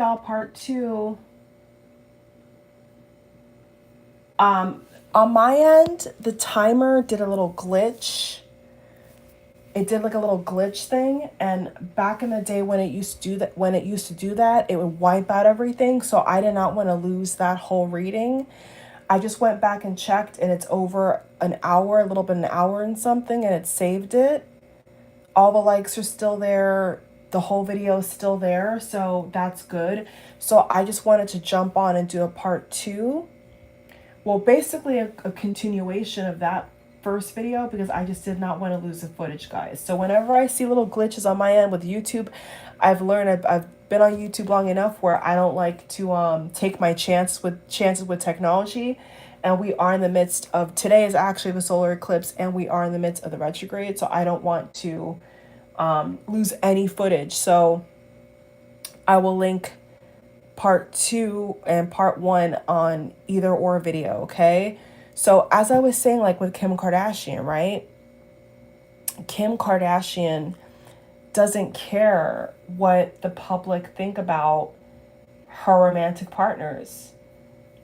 part two. On my end, the timer did a little glitch. It did like a little glitch thing, and back in the day when it used to do that, it would wipe out everything. So I did not want to lose that whole reading. I just went back and checked, and it's over an hour, a little bit an hour and something, and it saved it. All the likes are still there. The whole video is still there, so that's good. So I just wanted to jump on and do a part two. Well, basically a continuation of that first video, because I just did not want to lose the footage, guys. So whenever I see little glitches on my end with YouTube, I've learned, I've been on YouTube long enough where I don't like to take my chances with technology. And we are in the midst of, today is actually the solar eclipse, and we are in the midst of the retrograde, so I don't want to lose any footage. So I will link part two and part one on either or video, okay? So as I was saying, like with Kim Kardashian, right? Kim Kardashian doesn't care what the public think about her romantic partners.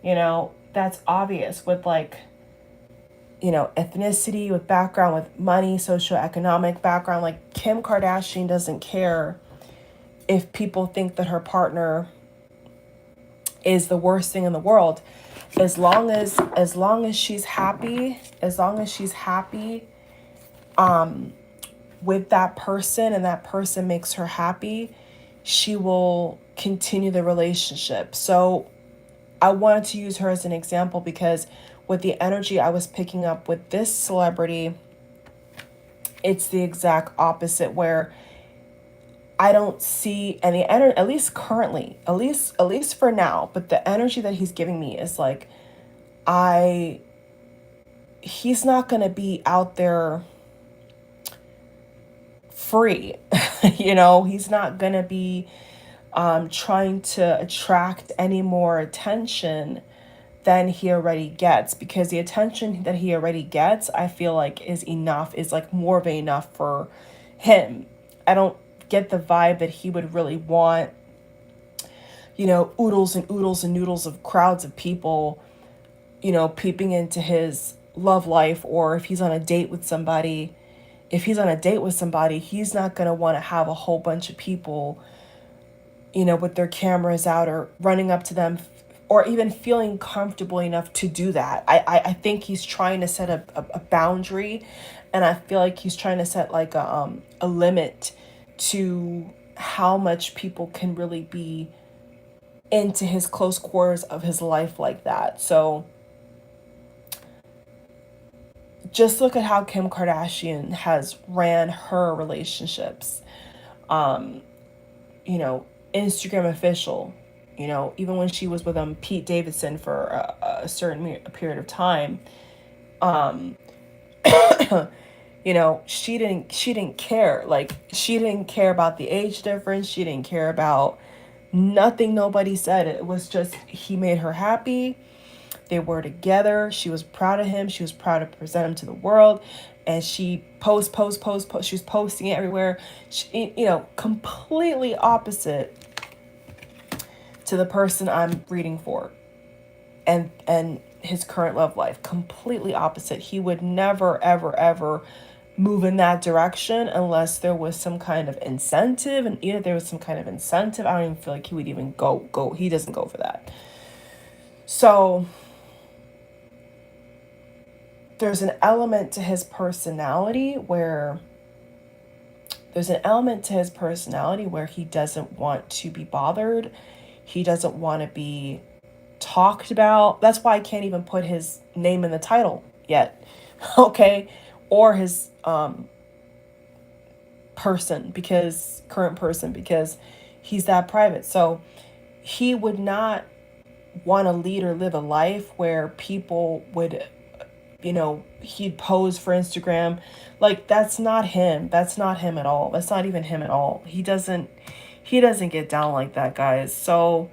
You know, that's obvious with like, you know, ethnicity, with background, with money, socioeconomic background. Like Kim Kardashian doesn't care if people think that her partner is the worst thing in the world. As long as she's happy, with that person, and that person makes her happy, she will continue the relationship. So I wanted to use her as an example because with the energy I was picking up with this celebrity, it's the exact opposite, where I don't see any energy, at least currently, at least for now, but the energy that he's giving me is like, he's not going to be out there free. You know, he's not going to be trying to attract any more attention than he already gets, because the attention that he already gets, I feel like is enough, is like more than enough for him. I don't get the vibe that he would really want, you know, oodles and oodles and noodles of crowds of people, you know, peeping into his love life. Or if he's on a date with somebody, he's not going to want to have a whole bunch of people, you know, with their cameras out or running up to them, or even feeling comfortable enough to do that. I think he's trying to set a boundary, and I feel like he's trying to set like a limit to how much people can really be into his close quarters of his life like that. So just look at how Kim Kardashian has ran her relationships. You know, Instagram official, you know, even when she was with Pete Davidson for a certain period of time, you know, she didn't care. Like, she didn't care about the age difference. She didn't care about nothing nobody said. It was just, he made her happy. They were together. She was proud of him. She was proud to present him to the world. And she She was posting it everywhere. She, you know, completely opposite to the person I'm reading for. And his current love life, completely opposite. He would never, ever, ever move in that direction unless there was some kind of incentive. And either there was some kind of incentive, I don't even feel like he would even go. He doesn't go for that. So there's an element to his personality where he doesn't want to be bothered. He doesn't want to be talked about. That's why I can't even put his name in the title yet. Okay? Or his current person, because he's that private. So he would not want to lead or live a life where people would, you know, he'd pose for Instagram. Like, that's not him. That's not him at all. That's not even him at all. He doesn't get down like that, guys. So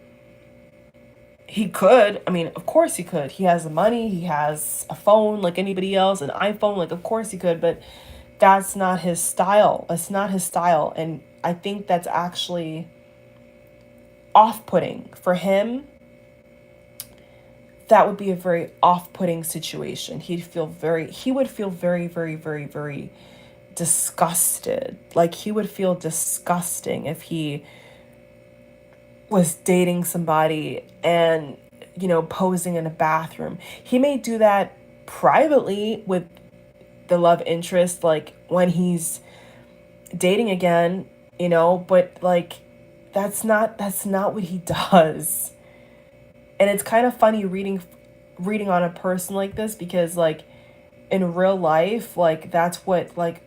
he could, I mean, of course he could. He has the money, he has a phone like anybody else, an iPhone, like, of course he could, but that's not his style. That's not his style. And I think that's actually off-putting for him. That would be a very off-putting situation. He would feel very, very, very, very disgusted. Like, he would feel disgusting if he was dating somebody and, posing in a bathroom. He may do that privately with the love interest, like when he's dating again, but like that's not what he does. And it's kind of funny reading on a person like this, because like in real life, like that's what like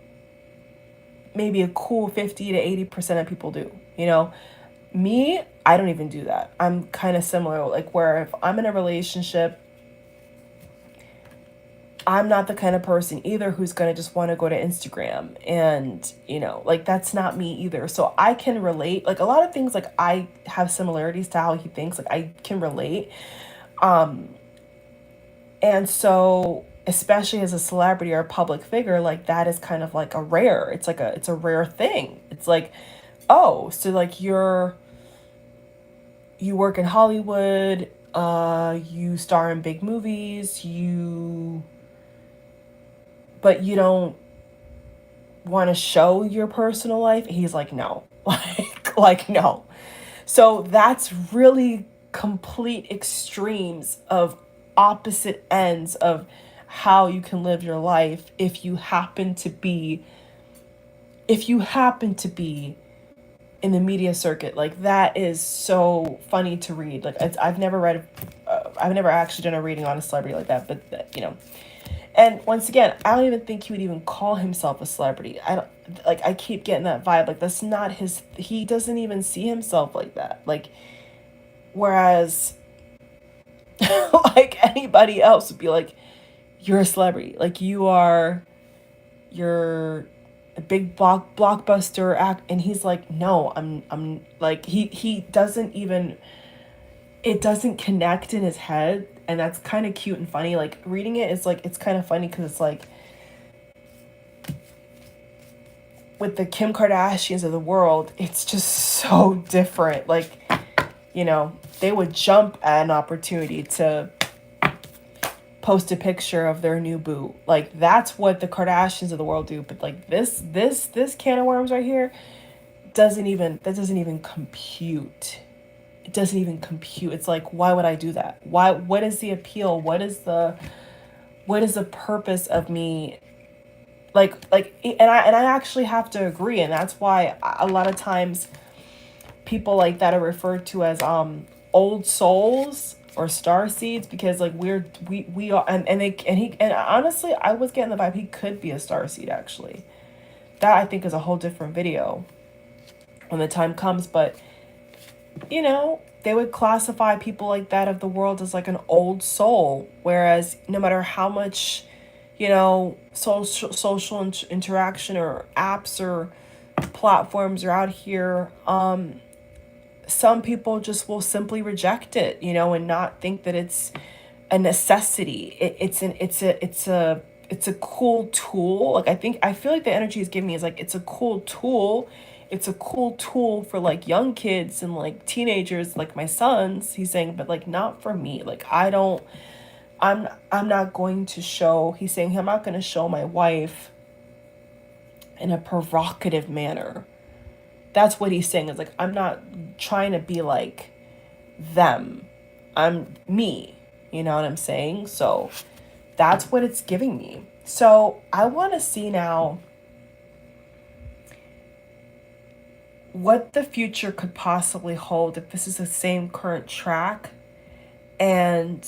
maybe a cool 50 to 80% of people do. Me, I don't even do that. I'm kind of similar, like where if I'm in a relationship, I'm not the kind of person either who's going to just want to go to Instagram and, like that's not me either. So I can relate, like a lot of things, like I have similarities to how he thinks, like I can relate. And so especially as a celebrity or a public figure, like that is kind of like it's a rare thing. It's like, oh, so like you work in Hollywood, you star in big movies, but you don't want to show your personal life. He's like, no, like no. So that's really complete extremes of opposite ends of how you can live your life if you happen to be in the media circuit. Like that is so funny to read. Like I've never actually done a reading on a celebrity like that, but and once again, I don't even think he would even call himself a celebrity. I keep getting that vibe. Like that's not he doesn't even see himself like that. Like, whereas like anybody else would be like, you're a celebrity. Like you're a big blockbuster act. And he's like, no, I'm like, he doesn't even, it doesn't connect in his head. And that's kind of cute and funny. Like reading it is like, it's kind of funny because it's like with the Kim Kardashians of the world, it's just so different. Like, they would jump at an opportunity to post a picture of their new boo. Like that's what the Kardashians of the world do. But like this can of worms right here doesn't even compute. It doesn't even compute. It's like, why would I do that? What is the appeal? What is the purpose of me? And I actually have to agree. And that's why a lot of times people like that are referred to as old souls or star seeds, because like we are, and honestly, I was getting the vibe he could be a star seed actually. That I think is a whole different video when the time comes. But they would classify people like that of the world as like an old soul, whereas no matter how much social interaction or apps or platforms are out here, some people just will simply reject it, and not think that it's a necessity. It's a cool tool. Like I feel like the energy he's giving me is like it's a cool tool. It's a cool tool for like young kids and like teenagers, like my sons. He's saying, but like not for me. Like I'm not going to show. He's saying I'm not going to show my wife in a provocative manner. That's what he's saying. Is like, I'm not trying to be like them. I'm me. You know what I'm saying? So that's what it's giving me. So I want to see now what the future could possibly hold if this is the same current track, and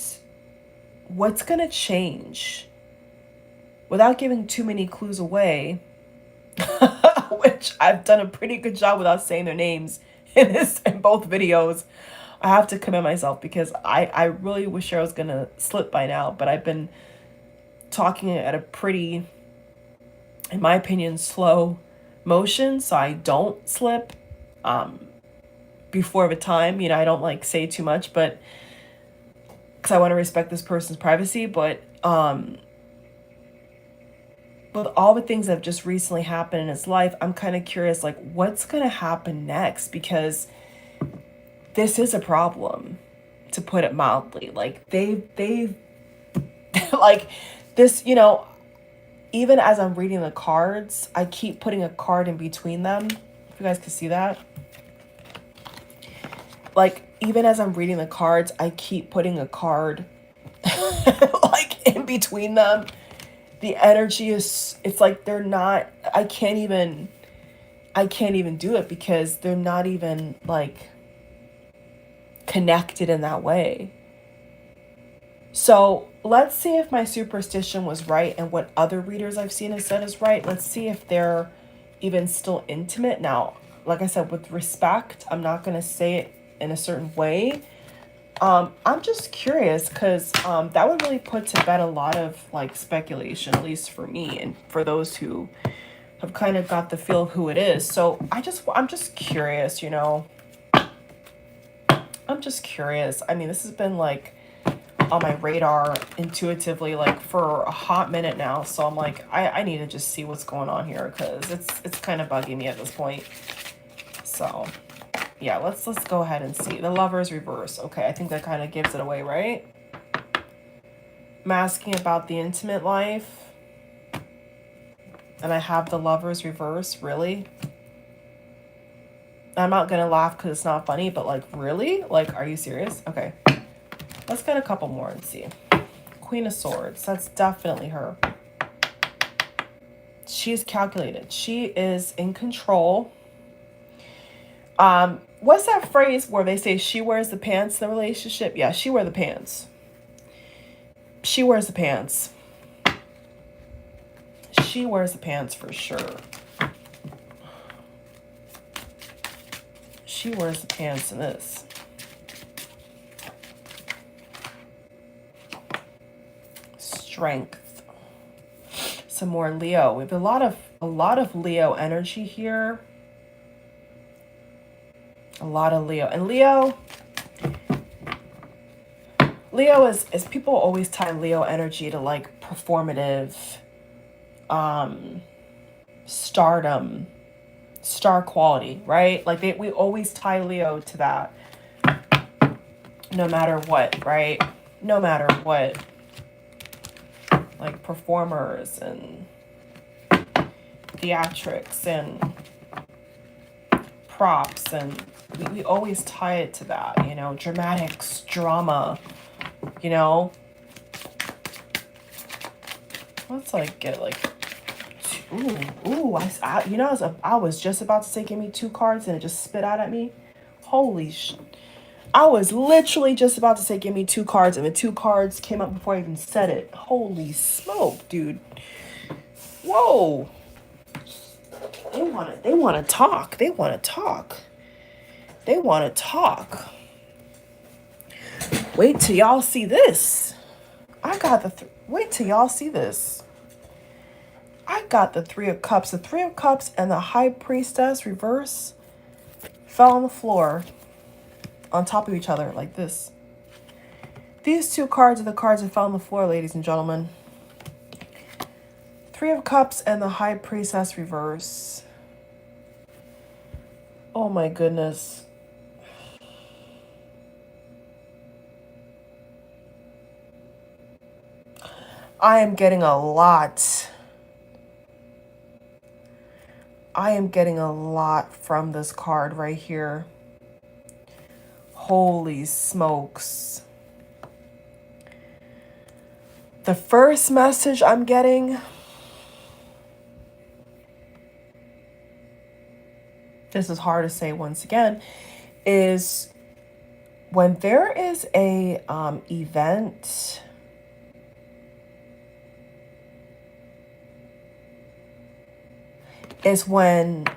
what's going to change without giving too many clues away. Which I've done a pretty good job without saying their names in both videos. I have to commend myself because I really wish I was gonna slip by now, but I've been talking at a pretty, in my opinion, slow motion, so I don't slip before the time. I don't like say too much, but because I want to respect this person's privacy. But with all the things that have just recently happened in his life, I'm kind of curious, like, what's going to happen next? Because this is a problem, to put it mildly. Like they like this, you know, even as I'm reading the cards, I keep putting a card in between them. If you guys can see that. Like, even as I'm reading the cards, I keep putting a card like in between them. The energy is, it's like they're not, I can't even do it because they're not even like connected in that way. So let's see if my superstition was right and what other readers I've seen have said is right. Let's see if they're even still intimate. Now, like I said, with respect, I'm not going to say it in a certain way. I'm just curious because that would really put to bed a lot of like speculation, at least for me and for those who have kind of got the feel of who it is. So I'm just curious, you know. I'm just curious. I mean, this has been like on my radar intuitively like for a hot minute now. So I'm like, I need to just see what's going on here because it's kind of bugging me at this point. So yeah, let's go ahead and see. The Lover's reverse. Okay, I think that kind of gives it away, right? I'm asking about the intimate life. And I have the Lover's reverse, really? I'm not gonna laugh because it's not funny, but like, really? Like, are you serious? Okay. Let's get a couple more and see. Queen of Swords. That's definitely her. She's calculated. She is in control. What's that phrase where they say she wears the pants in the relationship? Yeah, she wears the pants. She wears the pants. She wears the pants for sure. She wears the pants in this. Strength. Some more Leo. We have a lot of Leo energy here. A lot of Leo. And Leo is people always tie Leo energy to like performative, stardom, star quality, right? Like we always tie Leo to that. No matter what, right? No matter what. Like performers and theatrics and props, and we always tie it to that, you know, dramatics, drama, you know. Let's like get like, you know, I was just about to say give me 2 cards and it just spit out at me. Holy shit. I was literally just about to say give me 2 cards and the 2 cards came up before I even said it. Holy smoke, dude. Whoa. They want to talk. They want to talk. They want to talk. Wait till y'all see this. I got the wait till y'all see this. I got the 3 of Cups. The 3 of Cups and the High Priestess reverse fell on the floor on top of each other like this. These 2 cards are the cards that fell on the floor, ladies and gentlemen. 3 of Cups and the High Priestess reverse. Oh my goodness. I am getting a lot. I am getting a lot from this card right here. Holy smokes. The first message I'm getting, this is hard to say once again, is when there is a event is when,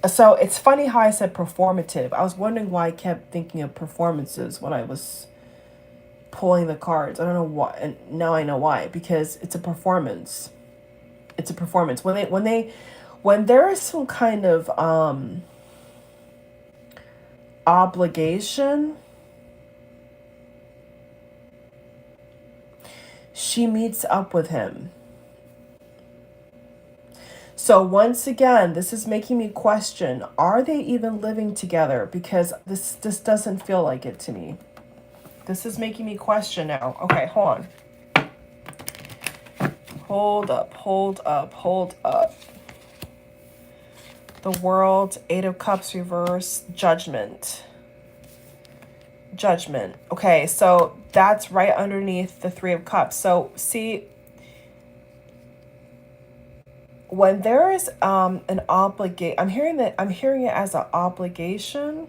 so it's funny how I said performative. I was wondering why I kept thinking of performances when I was pulling the cards. I don't know why, and now I know why, because it's a performance. It's a performance. When there is some kind of obligation, she meets up with him. So once again, this is making me question, are they even living together? Because this doesn't feel like it to me. This is making me question now. Okay, hold on. Hold up, hold up, hold up. The World, Eight of Cups reverse, Judgment. Judgment. Okay, so that's right underneath the Three of Cups. So see, when there is an obligation, I'm hearing it as an obligation.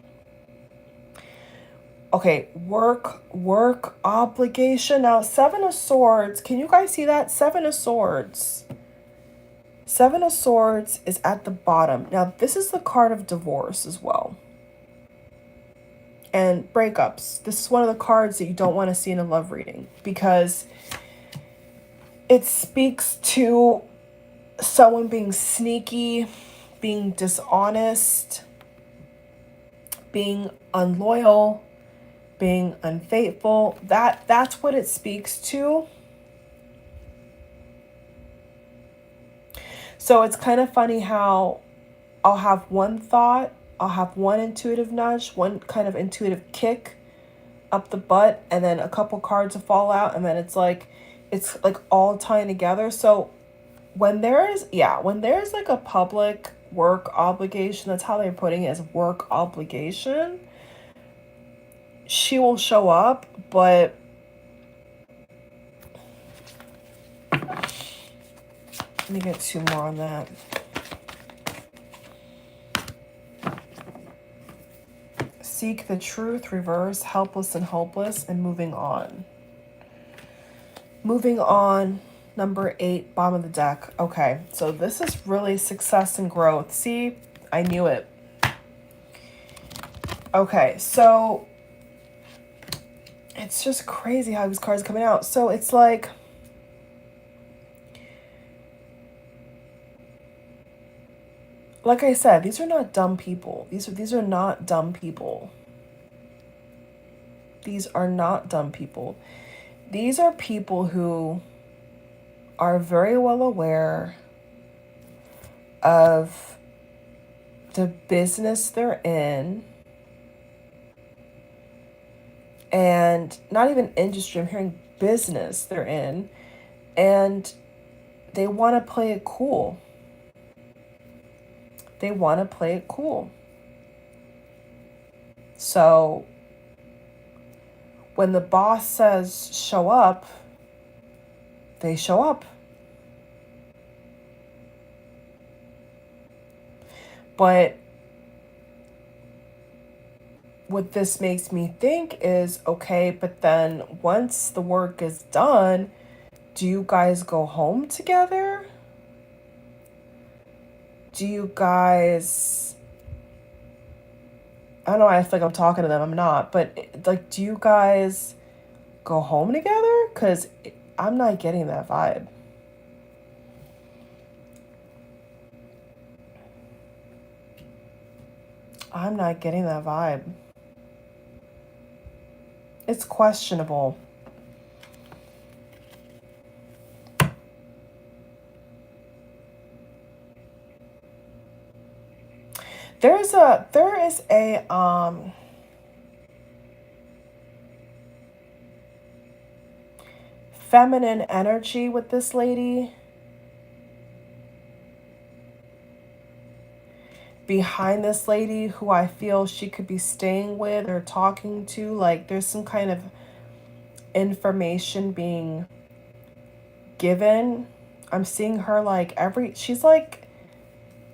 Okay, work obligation. Now, Seven of Swords. Can you guys see that? Seven of Swords. Seven of Swords is at the bottom. Now, this is the card of divorce as well. And breakups. This is one of the cards that you don't want to see in a love reading because it speaks to someone being sneaky, being dishonest, being unloyal, being unfaithful. That's what it speaks to. So it's kind of funny how I'll have one thought, I'll have one intuitive nudge, one kind of intuitive kick up the butt, and then a couple cards will fall out, and then it's like all tying together. So when there's like a public work obligation, that's how they're putting it, as work obligation, she will show up, but let me get two more on that. Seek the truth, reverse, helpless and hopeless, and moving on. Moving on, number 8, bottom of the deck. Okay, so this is really success and growth. See, I knew it. Okay, so it's just crazy how these cards are coming out. So it's like, I said, these are not dumb people. These are not dumb people. These are not dumb people. These are people who are very well aware of the business they're in, and not even industry, I'm hearing business they're in, and they want to play it cool. They want to play it cool. So when the boss says show up, they show up. But what this makes me think is, okay, but then once the work is done, do you guys go home together? Do you guys, I don't know why I feel like I'm talking to them, I'm not, but like, do you guys go home together? Because I'm not getting that vibe. I'm not getting that vibe. It's questionable. There is a feminine energy with this lady behind this lady who I feel she could be staying with or talking to. Like there's some kind of information being given. I'm seeing her like she's like,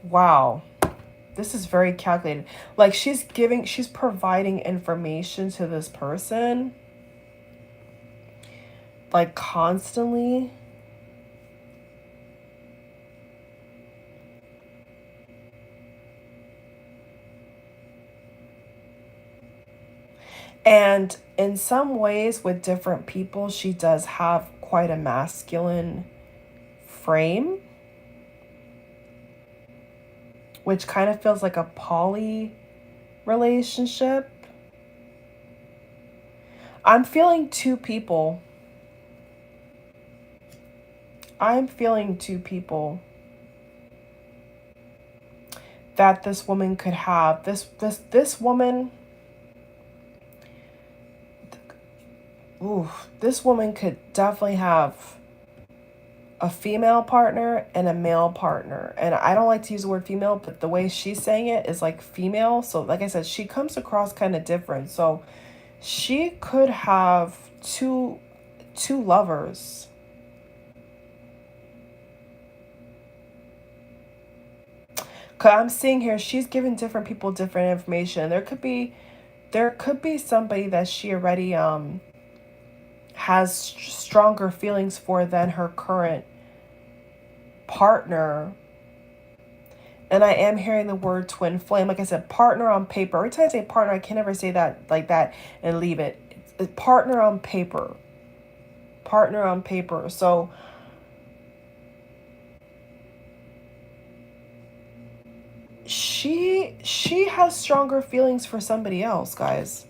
wow, this is very calculated. Like she's providing information to this person like constantly. And in some ways with different people, she does have quite a masculine frame, which kind of feels like a poly relationship. I'm feeling two people. I'm feeling two people. that this woman could have. This woman, ooh, this woman could definitely have a female partner and a male partner. And I don't like to use the word female, but the way she's saying it is like female. So like I said, she comes across kind of different. So she could have two lovers. Cause I'm seeing here she's giving different people different information. There could be somebody that she already has stronger feelings for than her current partner. And I am hearing the word twin flame. Like I said, partner on paper. Every time I say partner, I can never say that like that and leave it. It's partner on paper. Partner on paper. So she has stronger feelings for somebody else, guys.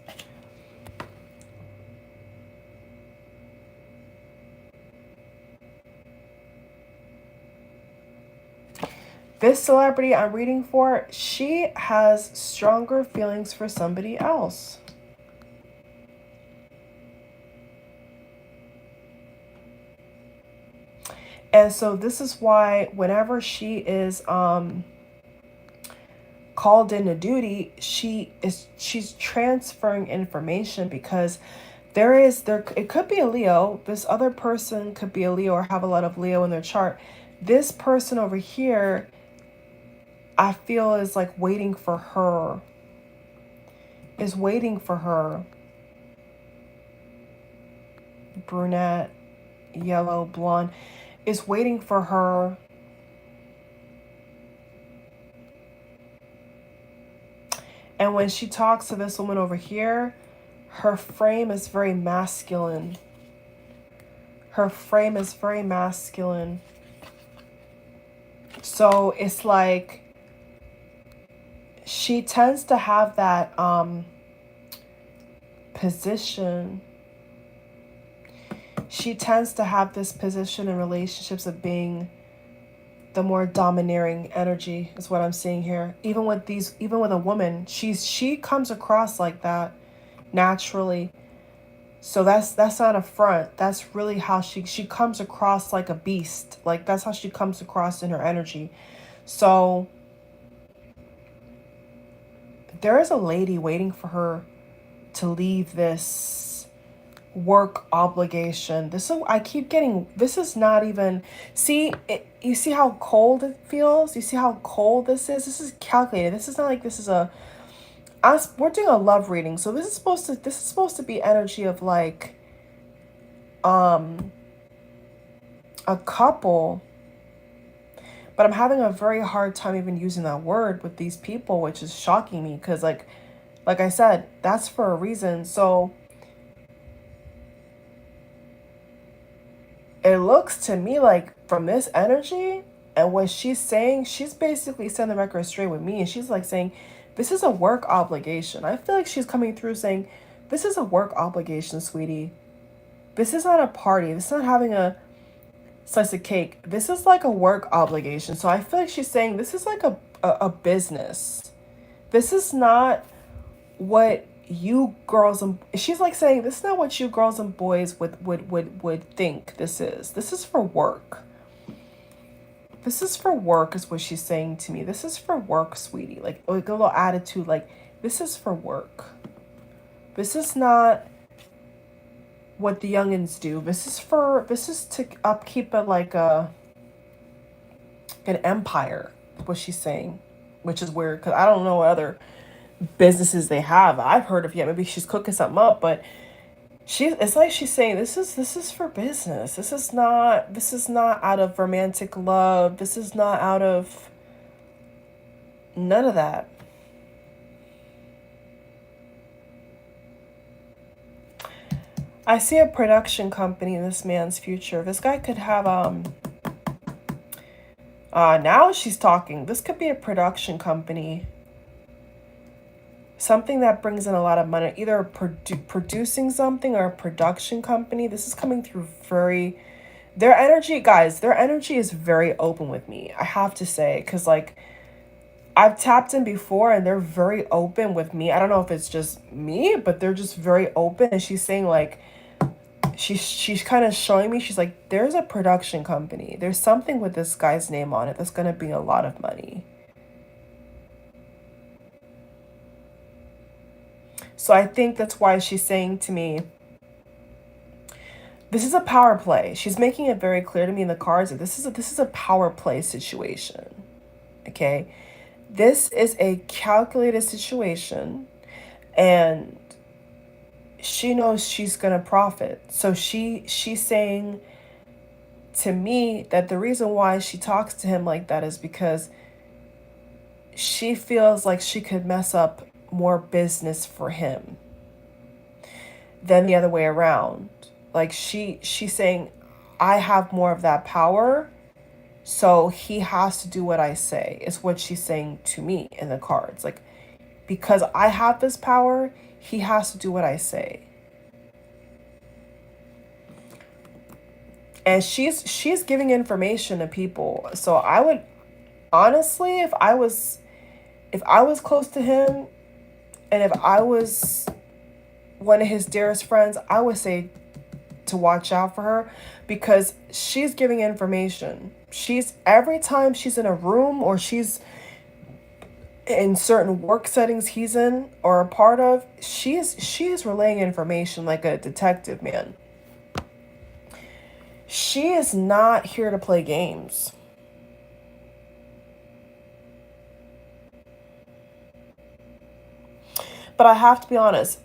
This celebrity I'm reading for, she has stronger feelings for somebody else. And so this is why whenever she is called into duty, she's transferring information, because it could be a Leo. This other person could be a Leo or have a lot of Leo in their chart. This person over here, I feel, is like waiting for her. Is waiting for her. Brunette, yellow, blonde. Is waiting for her. And when she talks to this woman over here, her frame is very masculine. Her frame is very masculine. So it's like she tends to have that position. She tends to have this position in relationships of being the more domineering energy, is what I'm seeing here. Even with a woman, she comes across like that naturally. So that's not a front. That's really how she comes across, like a beast. Like that's how she comes across in her energy. So there is a lady waiting for her to leave this work obligation. I keep getting, this is not even, you see how cold it feels? You see how cold this is? This is calculated. This is not like this is we're doing a love reading. So this is supposed to be energy of like a couple. But I'm having a very hard time even using that word with these people, which is shocking me, because like I said, that's for a reason. So it looks to me like from this energy and what she's saying, she's basically setting the record straight with me. And she's like saying, this is a work obligation. I feel like she's coming through saying, this is a work obligation, sweetie. This is not a party. This is not having a slice of cake. This is like a work obligation. So I feel like she's saying this is like a business. This is not what you girls and she's like saying this is not what you girls and boys would think this is. This is for work. This is for work is what she's saying to me. This is for work, sweetie. Like a little attitude, like this is for work. This is not what the youngins do. This is to upkeep an empire, what she's saying, which is weird because I don't know what other businesses they have I've heard of yet. Maybe she's cooking something up, but it's like she's saying this is for business. This is not out of romantic love. This is not out of none of that. I see a production company in this man's future. This guy could have now she's talking. This could be a production company. Something that brings in a lot of money, either producing something or a production company. This is coming through their energy, guys, their energy is very open with me, I have to say, because like I've tapped in before and they're very open with me. I don't know if it's just me, but they're just very open. And she's saying like, she's kind of showing me, she's like, there's a production company. There's something with this guy's name on it that's going to be a lot of money. So I think that's why she's saying to me, this is a power play. She's making it very clear to me in the cards that this is a power play situation. Okay? This is a calculated situation, and she knows she's going to profit. So she's saying to me that the reason why she talks to him like that is because she feels like she could mess up more business for him than the other way around. Like she's saying, I have more of that power, so he has to do what I say, is what she's saying to me in the cards. Like, because I have this power, he has to do what I say. And she's giving information to people. So I would honestly, if I was close to him, and if I was one of his dearest friends, I would say to watch out for her, because she's giving information. She's, every time she's in a room or she's in certain work settings he's in or a part of, she is relaying information like a detective, man. She is not here to play games. But I have to be honest,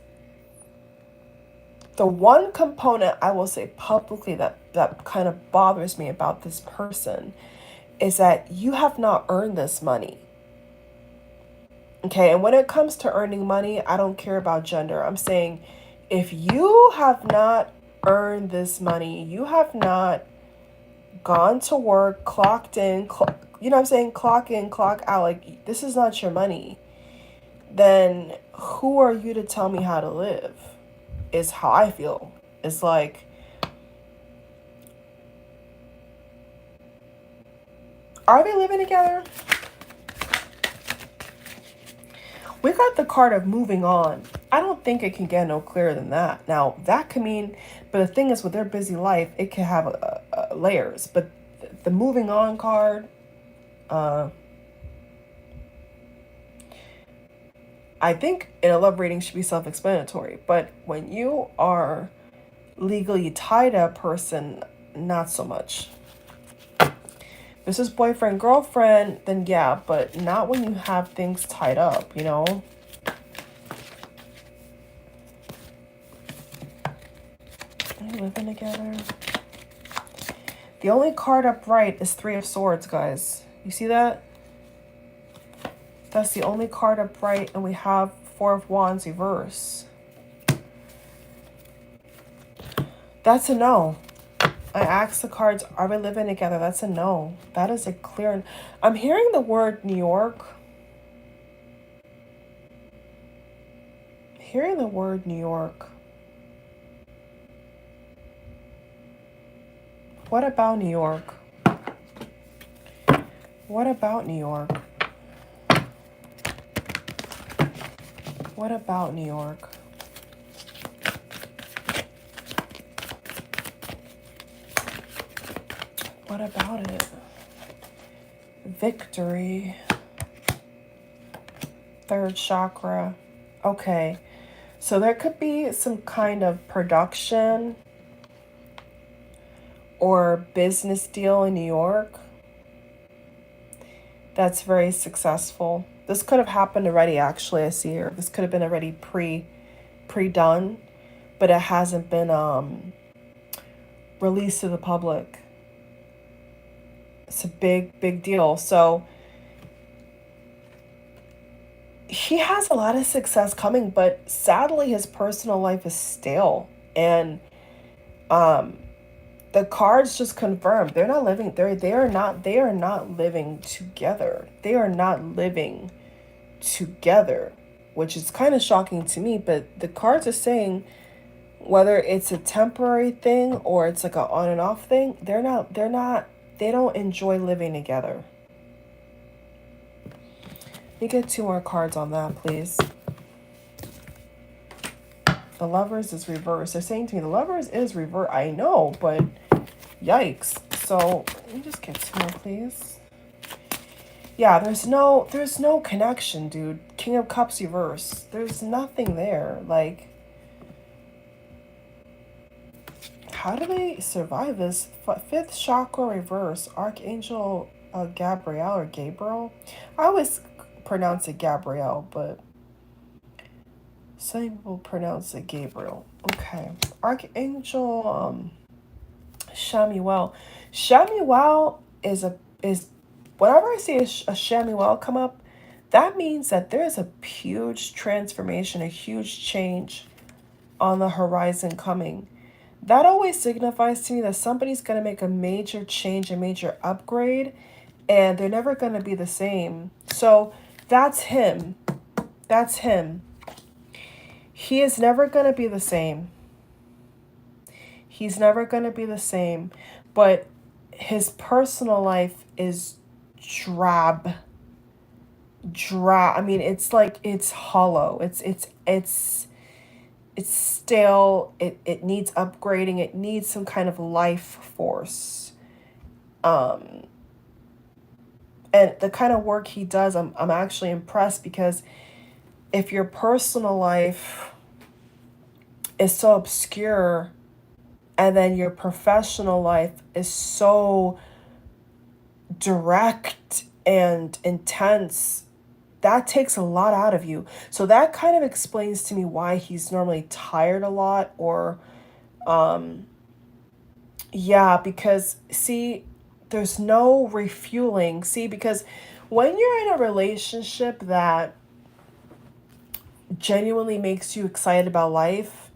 the one component I will say publicly that kind of bothers me about this person is that you have not earned this money. Okay, and when it comes to earning money, I don't care about gender. I'm saying if you have not earned this money, you have not gone to work, clocked in, you know what I'm saying? Clock in, clock out. Like, this is not your money. Then who are you to tell me how to live? Is how I feel. It's like, are they living together? We got the card of moving on. I don't think it can get no clearer than that. Now, that could mean, but the thing is, with their busy life, it can have layers. But the moving on card, I think in a love reading should be self-explanatory. But when you are legally tied to a person, not so much. This is boyfriend, girlfriend, then yeah, but not when you have things tied up, you know? Are you living together? The only card upright is Three of Swords, guys. You see that? That's the only card upright, and we have Four of Wands reverse. That's a no. I asked the cards, are we living together? That's a no. That is a clear... I'm hearing the word New York. Hearing the word New York. What about New York? What about New York? What about New York? What about it? Victory. Third chakra. Okay. So there could be some kind of production or business deal in New York that's very successful. This could have happened already, actually, I see here. This could have been already pre-done, but it hasn't been released to the public. It's a big deal. So he has a lot of success coming, but sadly his personal life is stale. And the cards just confirm they're not living, they are not living together. They are not living together, which is kind of shocking to me, but the cards are saying whether it's a temporary thing or it's like an on and off thing, they don't enjoy living together. me get 2 more cards on that, please. The Lovers is reversed. They're saying to me, the Lovers is reversed. I know, but yikes. So let me just get 2 more, please. Yeah, there's no connection, dude. King of Cups reverse. There's nothing there. Like, how do they survive this? 5th chakra reverse. Archangel Gabriel or Gabriel. I always pronounce it Gabriel, but some people pronounce it Gabriel. Okay. Archangel 𝒸𝓂𝓅𝓅. 𝒸𝓂𝓅𝓅 is whenever I see a 𝒸𝓂𝓅𝓅 come up, that means that there's a huge transformation, a huge change on the horizon coming. That always signifies to me that somebody's going to make a major change, a major upgrade, and they're never going to be the same. So that's him. That's him. He is never going to be the same. He's never going to be the same. But his personal life is drab. I mean, it's like, it's hollow. It's stale. It needs upgrading. It needs some kind of life force. And the kind of work he does, I'm actually impressed, because if your personal life is so obscure and then your professional life is so direct and intense, that takes a lot out of you. So that kind of explains to me why he's normally tired a lot, or yeah, because see, there's no refueling. See, because when you're in a relationship that genuinely makes you excited about life,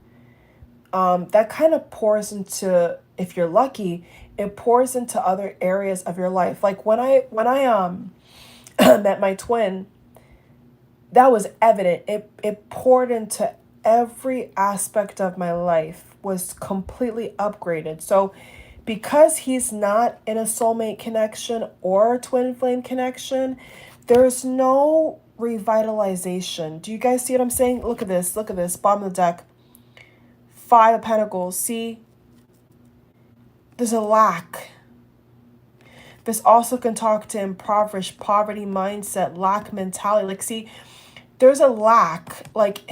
that kind of pours into, if you're lucky, it pours into other areas of your life. Like when I met my twin, that was evident. It poured into every aspect of my life, was completely upgraded. So because he's not in a soulmate connection or a twin flame connection, there's no revitalization. Do you guys see what I'm saying? Look at this. Look at this. Bottom of the deck. 5 of Pentacles. See? There's a lack. This also can talk to impoverished, poverty mindset, lack mentality. Like, see, there's a lack. Like,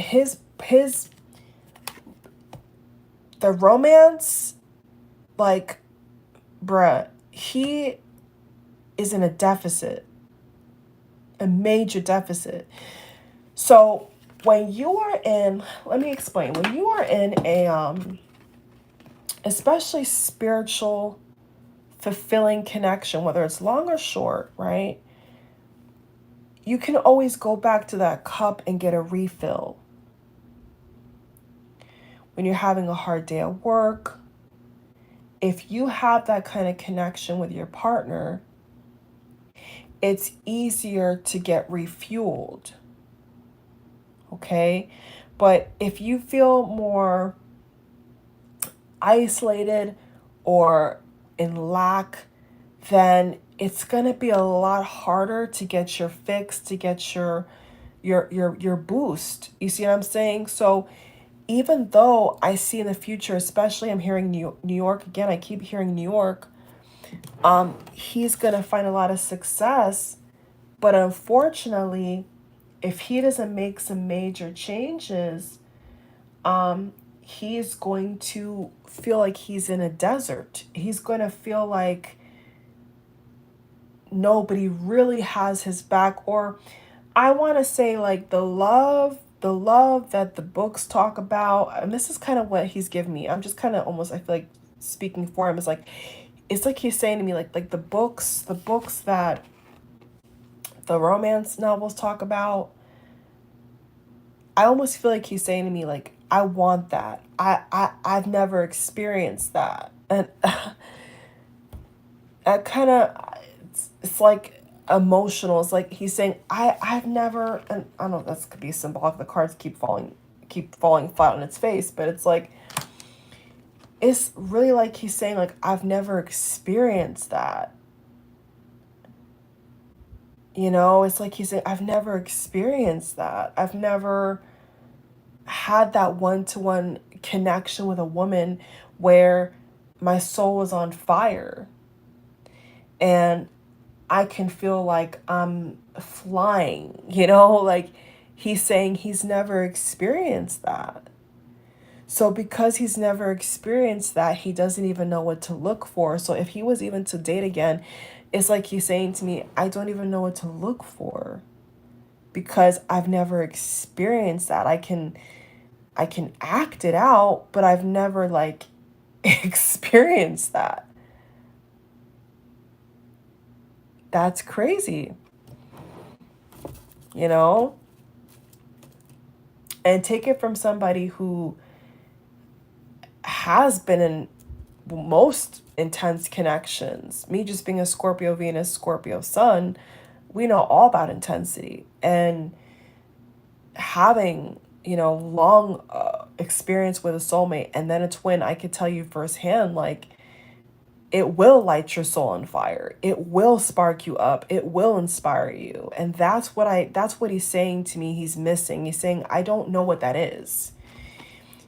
the romance, like, bruh, he is in a deficit. A major deficit. So when you are in, let me explain. When you are in a, especially spiritual, fulfilling connection, whether it's long or short, right? You can always go back to that cup and get a refill. When you're having a hard day at work, if you have that kind of connection with your partner, it's easier to get refueled. Okay? But if you feel more isolated or in lack, then it's going to be a lot harder to get your fix, to get your boost. You see what I'm saying? So even though I see in the future, especially I'm hearing New York again, I keep hearing New York, he's going to find a lot of success. But unfortunately, if he doesn't make some major changes, he's going to feel like he's in a desert. He's going to feel like nobody really has his back. Or I want to say, like, the love that the books talk about, and this is kind of what he's giving me. I'm just kind of almost, I feel like speaking for him, is like, it's like he's saying to me, like the books that the romance novels talk about, I almost feel like he's saying to me, like, I want that. I've never experienced that. And I kind of, it's like emotional. It's like he's saying, I've never, and I don't know, that could be symbolic. The cards keep falling flat on its face, but it's like, it's really like he's saying, like, I've never experienced that. It's like he's saying, I've never experienced that. I've never had that one-to-one connection with a woman where my soul was on fire and I can feel like I'm flying, like he's saying he's never experienced that. So because he's never experienced that, he doesn't even know what to look for. So if he was even to date again, it's like he's saying to me, I don't even know what to look for because I've never experienced that. I can act it out, but I've never like experienced that. That's crazy, you know? And take it from somebody who has been in most intense connections. Me just being a Scorpio Venus, Scorpio Sun, we know all about intensity. And having, long experience with a soulmate and then a twin, I could tell you firsthand, like, it will light your soul on fire. It will spark you up. It will inspire you. And that's what he's saying to me he's missing. He's saying, I don't know what that is.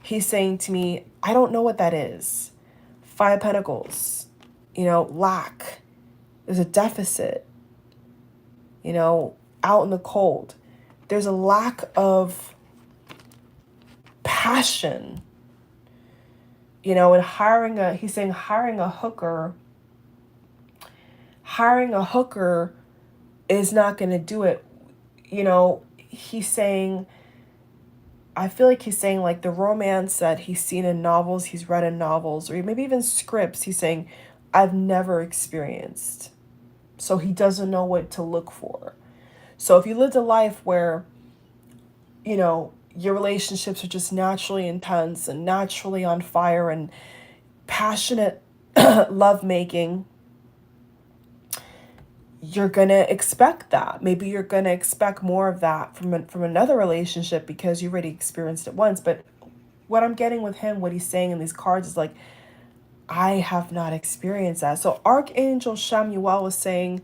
He's saying to me, I don't know what that is. Five of Pentacles, lack. There's a deficit, out in the cold. There's a lack of passion, and he's saying hiring a hooker is not going to do it. He's saying, I feel like he's saying like the romance that he's seen in novels, he's read in novels, or maybe even scripts, he's saying, I've never experienced. So he doesn't know what to look for. So if you lived a life where, your relationships are just naturally intense and naturally on fire and passionate lovemaking, you're going to expect that. Maybe you're going to expect more of that from another relationship because you already experienced it once. But what I'm getting with him, what he's saying in these cards is like, I have not experienced that. So Archangel Chamuel was saying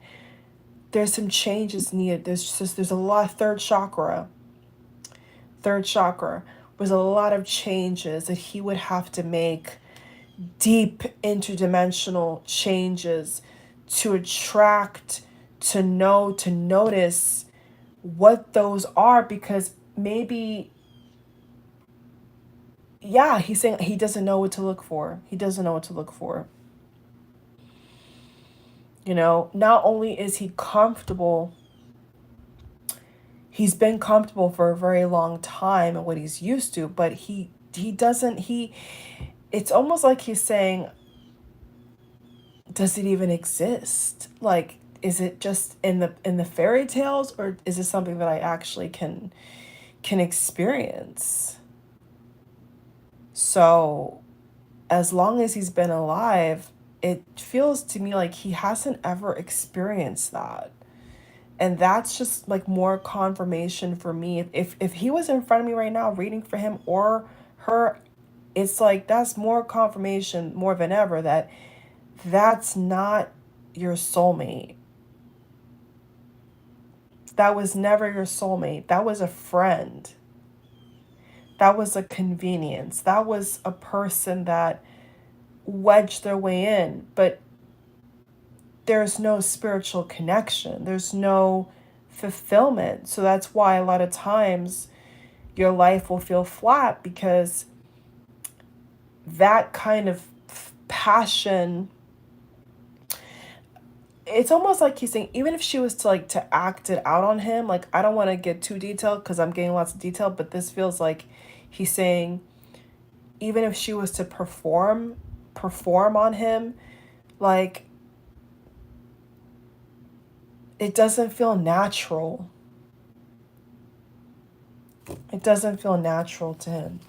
there's some changes needed. There's a lot of third chakra. There's a lot of changes that he would have to make, deep interdimensional changes to attract, to know, to notice what those are, because maybe, yeah, he's saying he doesn't know what to look for. He doesn't know what to look for. Not only is he comfortable, he's been comfortable for a very long time and what he's used to, but it's almost like he's saying, does it even exist? Like, is it just in the fairy tales, or is it something that I actually can experience? So as long as he's been alive, it feels to me like he hasn't ever experienced that. And that's just like more confirmation for me. If he was in front of me right now reading for him or her, it's like that's more confirmation more than ever that that's not your soulmate. That was never your soulmate. That was a friend. That was a convenience. That was a person that wedged their way in. But there's no spiritual connection. There's no fulfillment. So that's why a lot of times your life will feel flat, because that kind of passion, it's almost like he's saying, even if she was to act it out on him, like, I don't want to get too detailed because I'm getting lots of detail, but this feels like he's saying, even if she was to perform on him, like, it doesn't feel natural. It doesn't feel natural to him.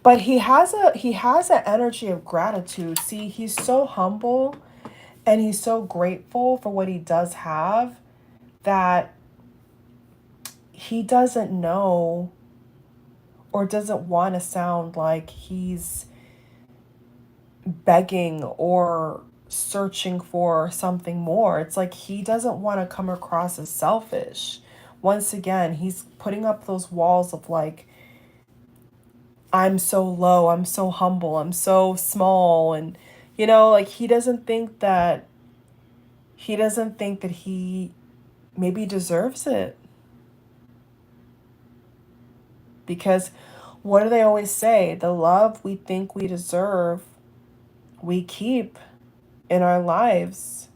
But he has an energy of gratitude. See, he's so humble and he's so grateful for what he does have that he doesn't know or doesn't want to sound like he's begging or searching for something more. It's like he doesn't want to come across as selfish. Once again, he's putting up those walls of like, I'm so low, I'm so humble, I'm so small. And, like he maybe deserves it. Because what do they always say? The love we think we deserve, we keep in our lives.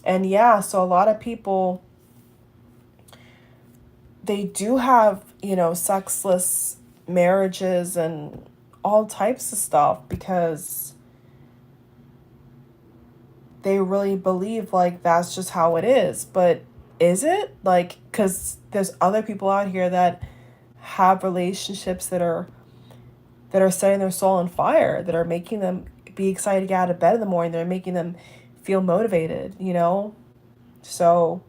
And yeah, so a lot of people, they do have, sexless marriages and all types of stuff because they really believe like that's just how it is. But is it? Like, because there's other people out here that have relationships that are setting their soul on fire, that are making them be excited to get out of bed in the morning. They're making them feel motivated, So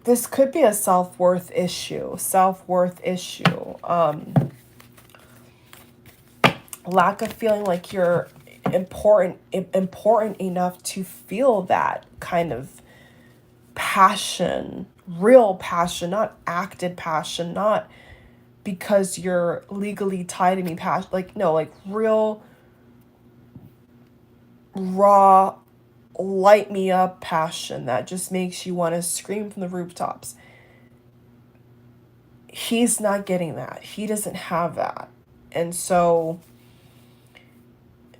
this could be a self-worth issue. Lack of feeling like you're important enough to feel that kind of passion, real passion, not acted passion, not because you're legally tied to me passion, like no, like real raw light me up passion that just makes you want to scream from the rooftops. He's not getting that. He doesn't have that. And so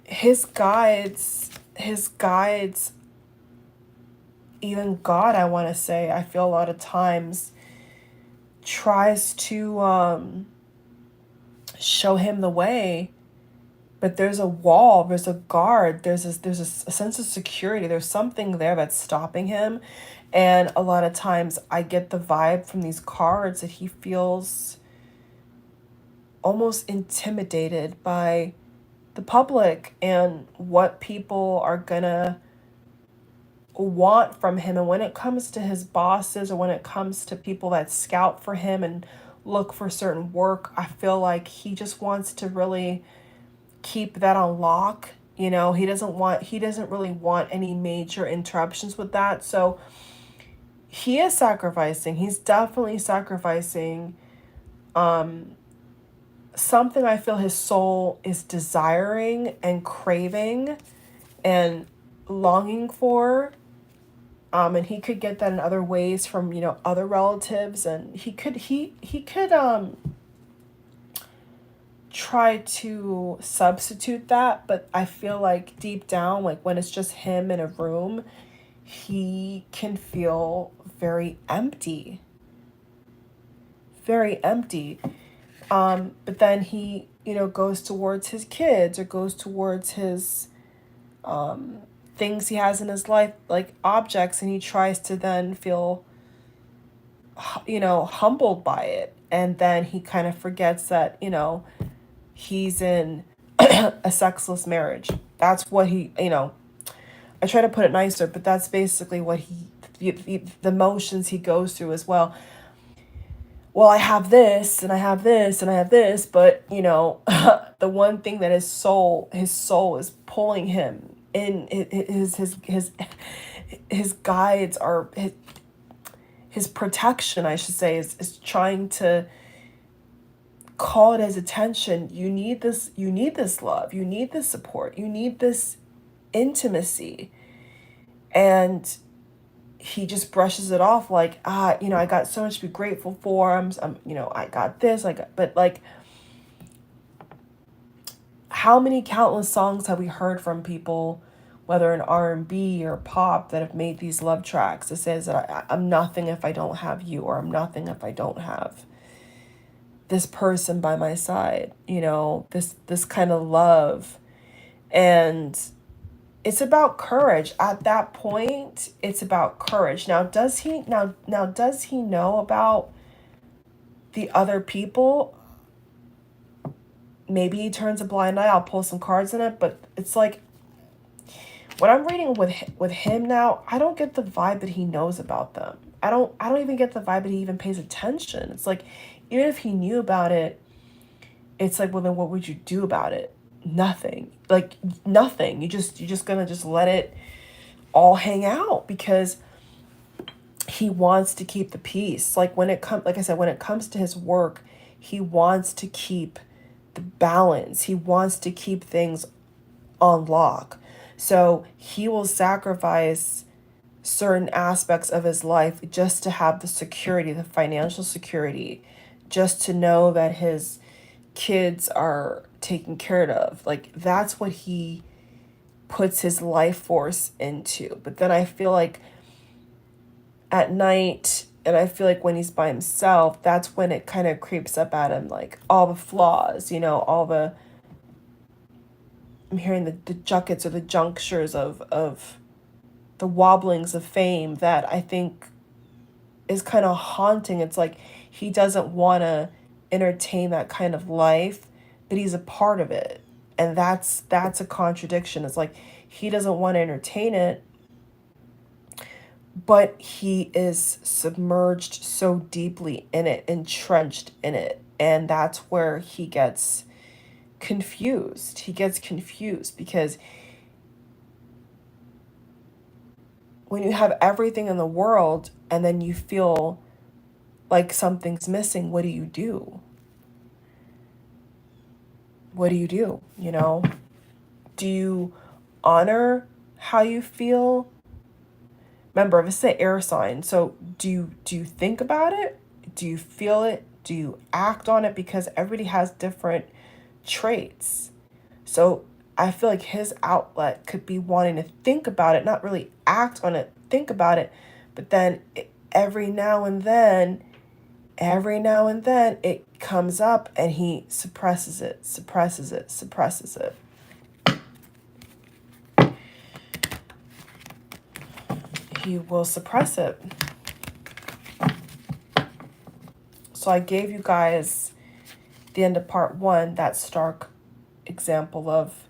his guides, even God, I want to say, I feel a lot of times tries to show him the way, but there's a wall, there's a guard, there's a sense of security, there's something there that's stopping him. And a lot of times I get the vibe from these cards that he feels almost intimidated by the public and what people are gonna want from him. And when it comes to his bosses, or when it comes to people that scout for him and look for certain work, I feel like he just wants to really keep that on lock. He doesn't really want any major interruptions with that. So he is sacrificing. He's definitely sacrificing something I feel his soul is desiring and craving and longing for. And he could get that in other ways from, other relatives, and he could try to substitute that, but I feel like deep down, like when it's just him in a room, he can feel very empty. Very empty. But then he, goes towards his kids, or goes towards his things he has in his life, like objects, and he tries to then feel, humbled by it. And then he kind of forgets that, he's in a sexless marriage. That's what he, I try to put it nicer, but that's basically what the motions he goes through as well. Well, I have this and I have this and I have this, but the one thing that his soul is pulling him in, his guides are his protection, I should say, is trying to call it his attention. You need this love, you need this support, you need this intimacy. And he just brushes it off like, I got so much to be grateful for. I got this, but like, how many countless songs have we heard from people, whether in R&B or pop, that have made these love tracks that says that I'm nothing if I don't have you, or I'm nothing if I don't have this person by my side, this kind of love. And it's about courage. At that point, it's about courage. Now, does he know about the other people? Maybe he turns a blind eye. I'll pull some cards in it, but it's like, when I'm reading with him now, I don't get the vibe that he knows about them. I don't even get the vibe that he even pays attention. It's like, even if he knew about it, it's like, well, then what would you do about it? Nothing. Like, nothing. You're just gonna just let it all hang out because he wants to keep the peace. Like like I said, when it comes to his work, he wants to keep the balance. He wants to keep things on lock. So he will sacrifice certain aspects of his life just to have the security, the financial security, just to know that his kids are taken care of. Like, that's what he puts his life force into. But then I feel like at night, and I feel like when he's by himself, that's when it kind of creeps up at him, like all the flaws, all the, I'm hearing the junkets or the junctures of the wobblings of fame that I think is kind of haunting. It's like he doesn't want to entertain that kind of life, but he's a part of it. And that's a contradiction. It's like he doesn't want to entertain it, but he is submerged so deeply in it, entrenched in it. And that's where he gets confused. He gets confused because when you have everything in the world and then you feel like something's missing, what do you do? What do you do? Do you honor how you feel? Remember, this is an air sign. So do you think about it? Do you feel it? Do you act on it? Because everybody has different traits. So I feel like his outlet could be wanting to think about it, not really act on it, think about it, but then every now and then it comes up and he suppresses it. He will suppress it. So I gave you guys, the end of part 1, that stark example of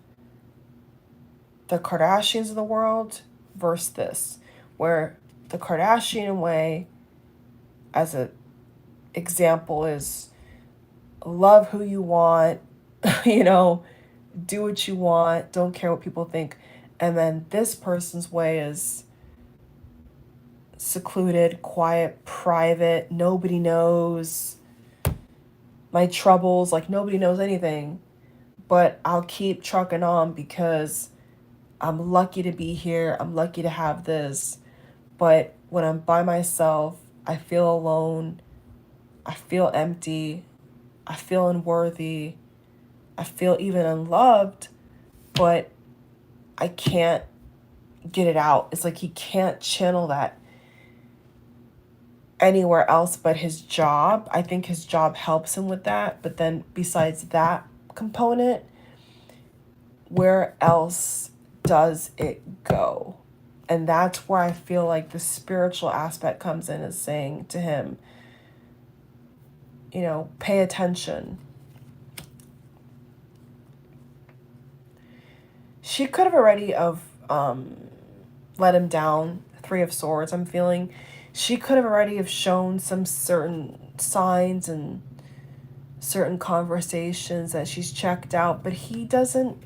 the Kardashians of the world versus this, where the Kardashian way, as an example, is love who you want, do what you want, don't care what people think. And then this person's way is secluded, quiet, private, nobody knows my troubles, like nobody knows anything, but I'll keep trucking on because I'm lucky to be here, I'm lucky to have this. But when I'm by myself, I feel alone, I feel empty, I feel unworthy, I feel even unloved, but I can't get it out. It's like he can't channel that anywhere else but his job. I think his job helps him with that. But then besides that component, where else does it go? And that's where I feel like the spiritual aspect comes in, is saying to him, pay attention. She could have already let him down. 3 of Swords, I'm feeling. She could have already have shown some certain signs and certain conversations that she's checked out, but he doesn't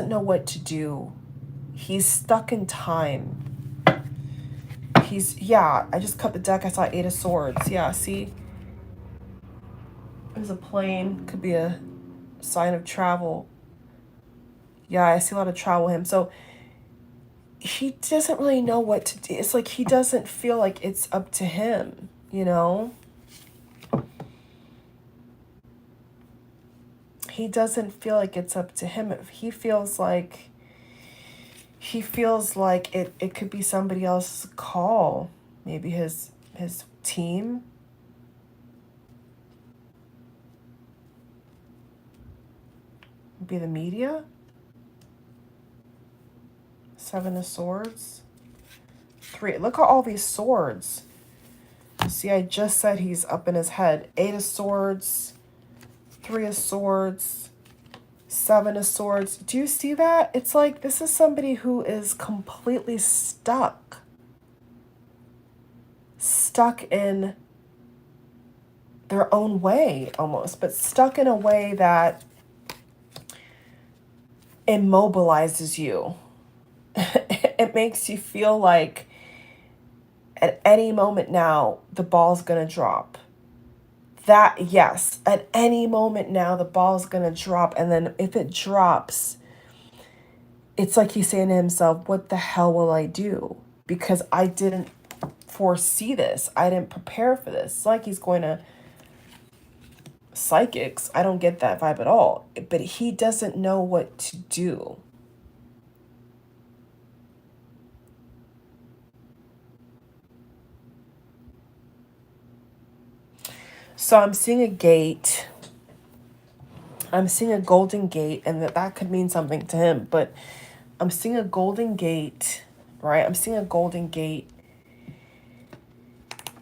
know what to do. He's stuck in time. I just cut the deck. I saw 8 of Swords. Yeah, see? There's a plane. Could be a sign of travel. Yeah, I see a lot of travel with him. So he doesn't really know what to do. It's like he doesn't feel like it's up to him, He doesn't feel like it's up to him. He feels like it could be somebody else's call. Maybe his team. Maybe the media. 7 of Swords. 3. Look at all these swords. See, I just said he's up in his head. 8 of Swords. 3 of Swords. 7 of Swords. Do you see that? It's like this is somebody who is completely stuck in their own way almost, but stuck in a way that immobilizes you. It makes you feel like at any moment now, the ball's going to drop. That, yes, at any moment now, the ball's going to drop. And then if it drops, it's like he's saying to himself, what the hell will I do? Because I didn't foresee this. I didn't prepare for this. It's like he's going to psychics. I don't get that vibe at all. But he doesn't know what to do. So I'm seeing a gate. I'm seeing a golden gate, and that could mean something to him. But I'm seeing a golden gate, right? I'm seeing a golden gate.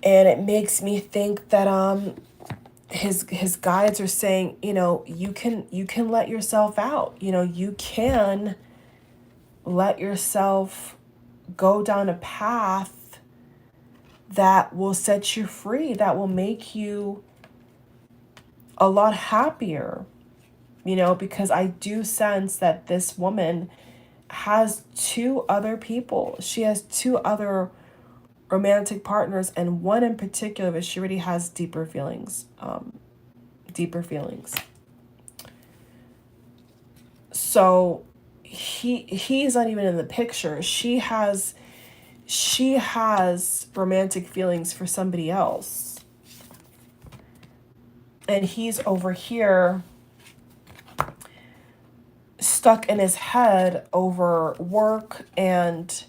And it makes me think that his guides are saying, you know, you can let yourself out. You know, you can let yourself go down a path that will set you free, that will make you a lot happier, you know, because I do sense that this woman has 2 other people. She has 2 other romantic partners, and one in particular that she already has deeper feelings. So he's not even in the picture. She has romantic feelings for somebody else. And he's over here stuck in his head over work and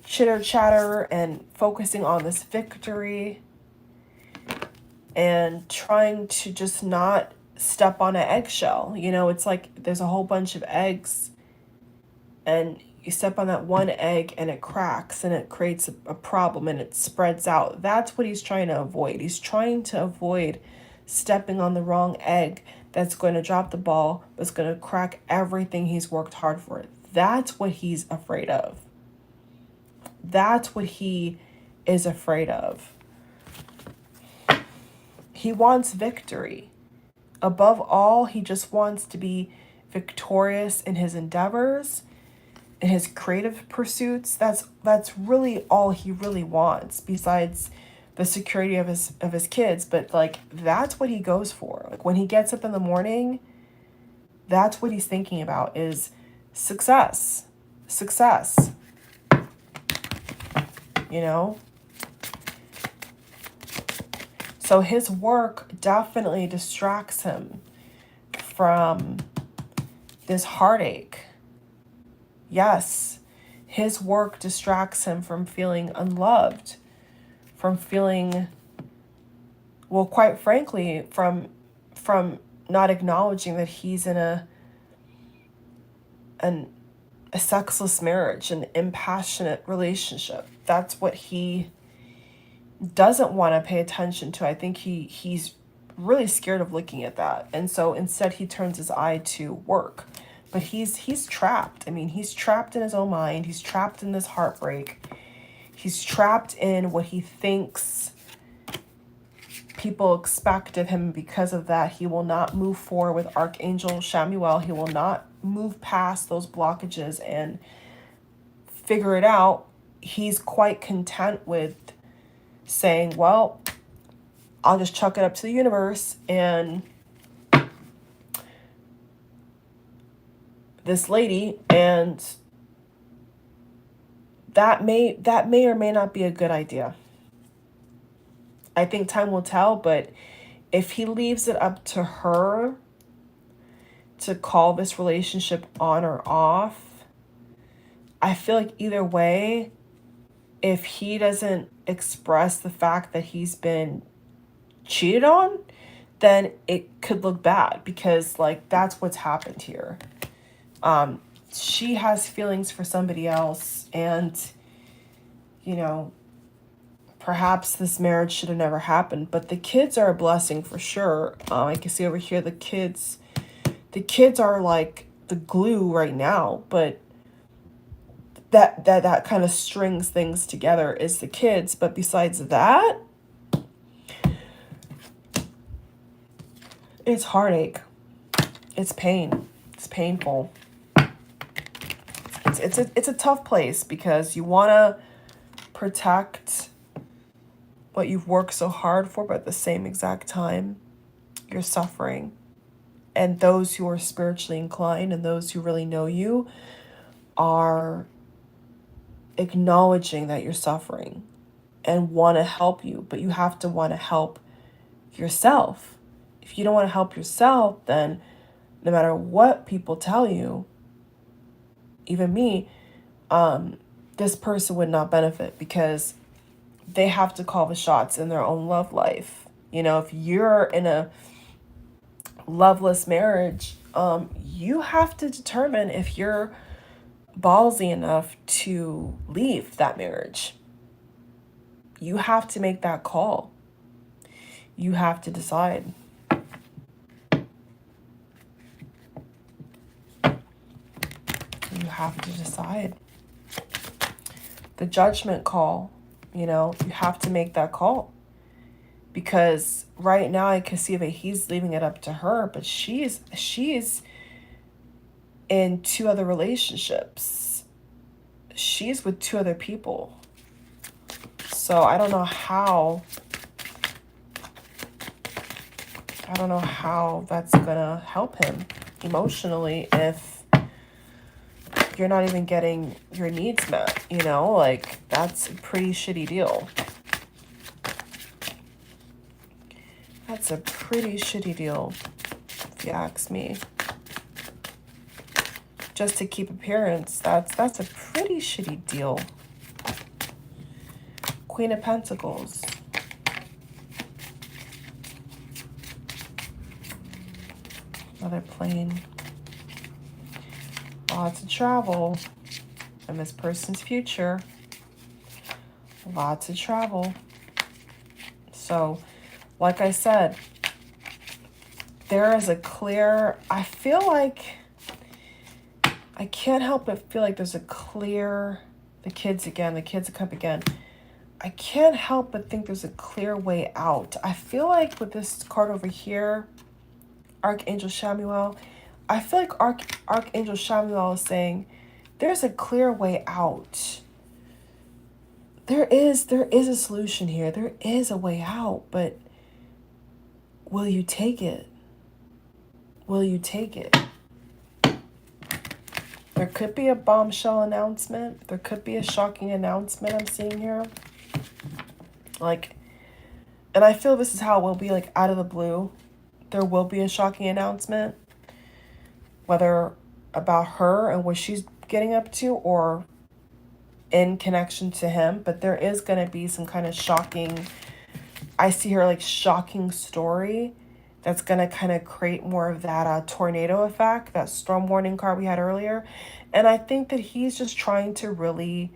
chitter chatter and focusing on this victory and trying to just not step on an eggshell. You know, it's like there's a whole bunch of eggs and you step on that one egg and it cracks and it creates a problem and it spreads out. That's what he's trying to avoid. He's trying to avoid stepping on the wrong egg that's going to drop the ball, that's going to crack everything he's worked hard for. That's what he's afraid of. That's what he is afraid of. He wants victory. Above all, he just wants to be victorious in his endeavors, in his creative pursuits. That's really all he really wants, besides the security of his kids. But like, that's what he goes for. Like, when he gets up in the morning, that's what he's thinking about, is success. You know? So his work definitely distracts him from this heartache. Yes, his work distracts him from feeling unloved, from feeling, well, quite frankly, from not acknowledging that he's in a sexless marriage, an impassionate relationship. That's what he doesn't want to pay attention to. I think he's really scared of looking at that. And so instead he turns his eye to work. But he's trapped. I mean, he's trapped in his own mind. He's trapped in this heartbreak. He's trapped in what he thinks people expect of him. Because of that, he will not move forward with Archangel Chamuel. He will not move past those blockages and figure it out. He's quite content with saying, well, I'll just chuck it up to the universe, and this lady, and that may or may not be a good idea. I think time will tell, but if he leaves it up to her to call this relationship on or off, I feel like either way, if he doesn't express the fact that he's been cheated on, then it could look bad, because like, that's what's happened here. She has feelings for somebody else, and you know, perhaps this marriage should have never happened. But the kids are a blessing for sure. I can see over here the kids are like the glue right now, but that kind of strings things together is the kids. But besides that, It's heartache. It's pain. It's painful. It's a tough place because you want to protect what you've worked so hard for, but at the same exact time, you're suffering. And those who are spiritually inclined and those who really know you are acknowledging that you're suffering and want to help you, but you have to want to help yourself. If you don't want to help yourself, then no matter what people tell you, even me, this person would not benefit because they have to call the shots in their own love life. You know, if you're in a loveless marriage, you have to determine if you're ballsy enough to leave that marriage. You have to make that call. You have to decide. You have to decide. The judgment call, you know, you have to make that call. Because right now I can see that he's leaving it up to her, but she's in 2 other relationships. She's with 2 other people. So I don't know how that's gonna help him emotionally if you're not even getting your needs met, you know? Like, that's a pretty shitty deal. That's a pretty shitty deal, if you ask me. Just to keep appearance, that's a pretty shitty deal. Queen of Pentacles. Another plane. Lots of travel in this person's future. Lots of travel. So, like I said, there is a clear, I feel like, I can't help but feel like there's a clear, the kids come again. I can't help but think there's a clear way out. I feel like with this card over here, Archangel Chamuel, I feel like Archangel Chamuel is saying there's a clear way out. There is a solution here. There is a way out, but will you take it? Will you take it? There could be a bombshell announcement. There could be a shocking announcement I'm seeing here. Like, and I feel this is how it will be, like, out of the blue. There will be a shocking announcement, whether about her and what she's getting up to or in connection to him. But there is going to be some kind of shocking, I see her like shocking story that's going to kind of create more of that tornado effect, that storm warning card we had earlier. And I think that he's just trying to really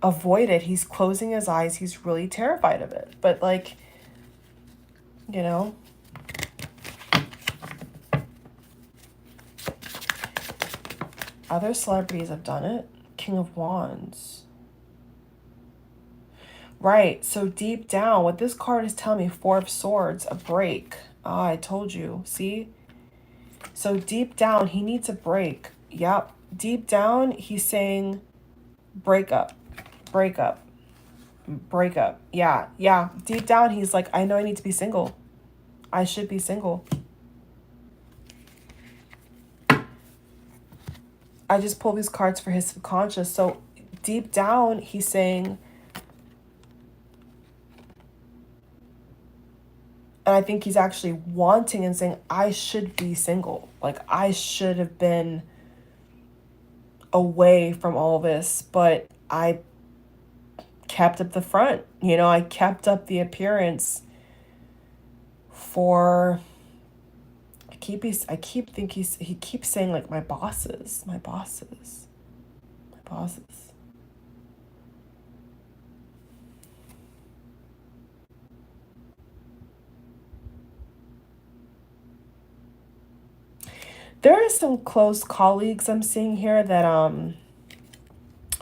avoid it. He's closing his eyes. He's really terrified of it. But, like, you know, other celebrities have done it. King of Wands. Right. So deep down, what this card is telling me, 4 of Swords, a break. Ah, I told you. See? So deep down, he needs a break. Yep. Deep down, he's saying break up. Break up. Break up. Yeah. Yeah. Deep down, he's like, I know I need to be single. I should be single. I just pulled these cards for his subconscious. So deep down, he's saying, and I think he's actually wanting and saying, I should be single. Like, I should have been away from all this, but I kept up the front. You know, I kept up the appearance for, he keeps saying, like, my bosses. There are some close colleagues I'm seeing here that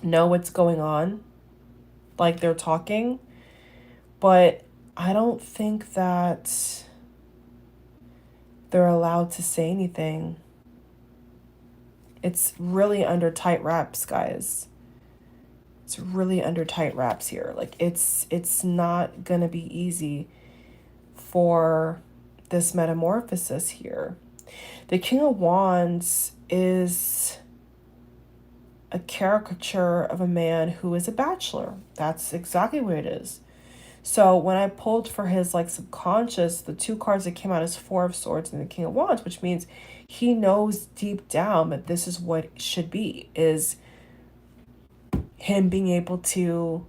know what's going on. Like, they're talking. But I don't think that they're allowed to say anything. It's really under tight wraps, guys. It's really under tight wraps here. Like it's not gonna be easy for this metamorphosis here. The King of Wands is a caricature of a man who is a bachelor. That's exactly what it is. So when I pulled for his like subconscious, the two cards that came out is Four of Swords and the King of Wands, which means he knows deep down that this is what it should be, is him being able to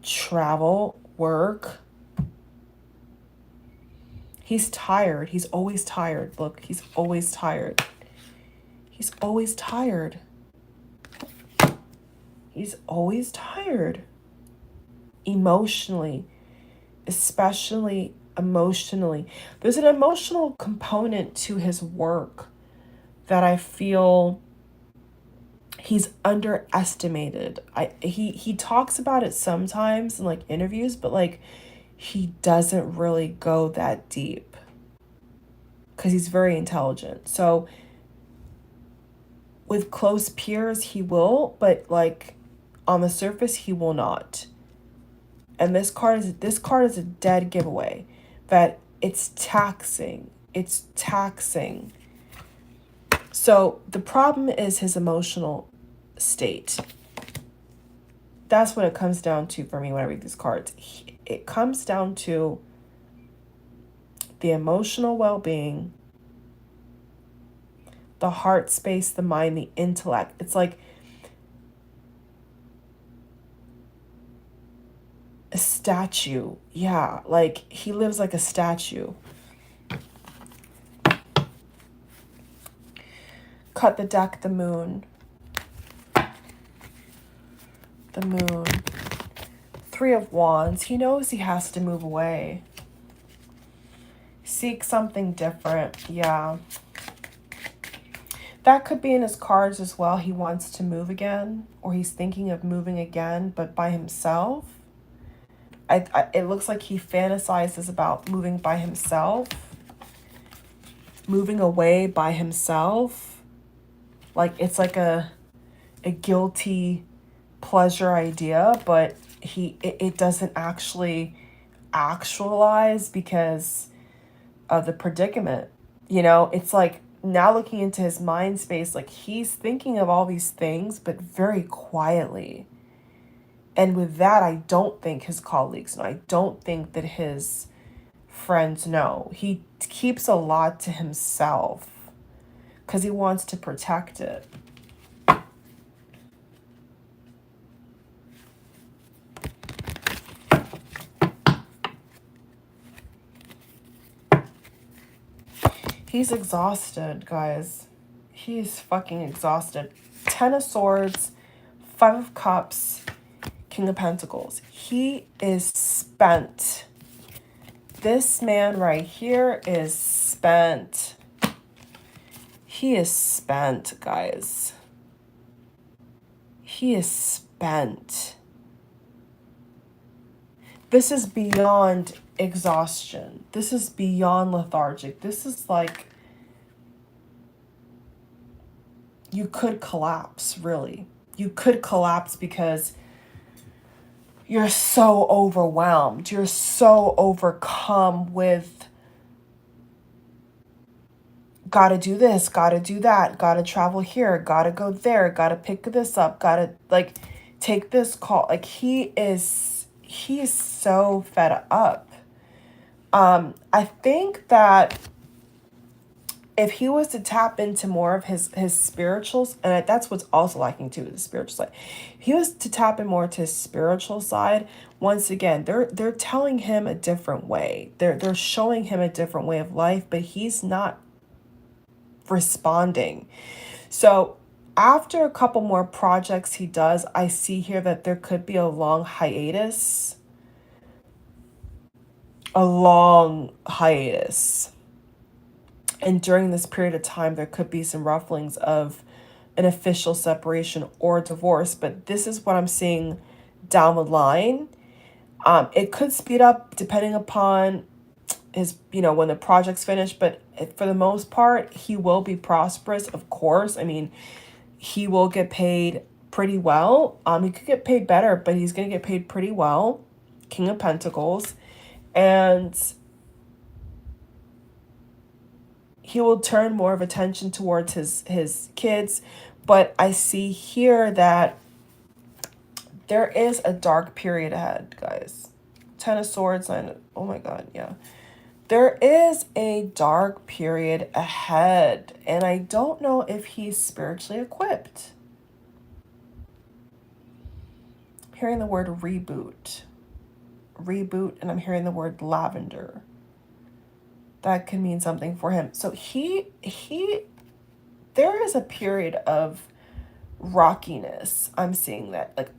travel, work. He's tired. He's always tired. Look, he's always tired. He's always tired. He's always tired. Emotionally, especially emotionally. There's an emotional component to his work that I feel he's underestimated. He talks about it sometimes in like interviews, but like he doesn't really go that deep because he's very intelligent. So with close peers he will, but like on the surface he will not. And this card is a dead giveaway that it's taxing. It's taxing. So the problem is his emotional state. That's what it comes down to for me when I read these cards. It comes down to the emotional well-being, the heart space, the mind, the intellect. It's like a statue. Yeah, like he lives like a statue. Cut the deck, the moon. The moon. Three of Wands. He knows he has to move away. Seek something different. Yeah. That could be in his cards as well. He wants to move again, or he's thinking of moving again, but by himself. It looks like he fantasizes about moving by himself, moving away by himself. Like it's like a guilty pleasure idea, but it doesn't actually actualize because of the predicament. You know, it's like now looking into his mind space, like he's thinking of all these things, but very quietly. And with that, I don't think his colleagues know. I don't think that his friends know. He keeps a lot to himself because he wants to protect it. He's exhausted, guys. He's fucking exhausted. 10 of Swords, 5 of Cups, King of Pentacles. He is spent. This man right here is spent. He is spent, guys. He is spent. This is beyond exhaustion. This is beyond lethargic. This is like you could collapse, really. You could collapse because you're so overwhelmed. You're so overcome with gotta do this, gotta do that, gotta travel here, gotta go there, gotta pick this up, gotta like take this call. Like he is so fed up. I think that if he was to tap into more of his spirituals, and that's what's also lacking too, the spiritual side. If he was to tap in more to his spiritual side, once again, they're telling him a different way. They're showing him a different way of life, but he's not responding. So after a couple more projects he does, I see here that there could be a long hiatus. A long hiatus. And during this period of time, there could be some rufflings of an official separation or divorce. But this is what I'm seeing down the line. It could speed up depending upon his, when the project's finished. But for the most part, he will be prosperous, of course. I mean, he will get paid pretty well. He could get paid better, but he's going to get paid pretty well. King of Pentacles. And he will turn more of attention towards his kids. But I see here that there is a dark period ahead, guys. Ten of Swords, oh my God, yeah. There is a dark period ahead, and I don't know if he's spiritually equipped. I'm hearing the word reboot. Reboot, and I'm hearing the word lavender. That can mean something for him. So there is a period of rockiness. I'm seeing that. Like,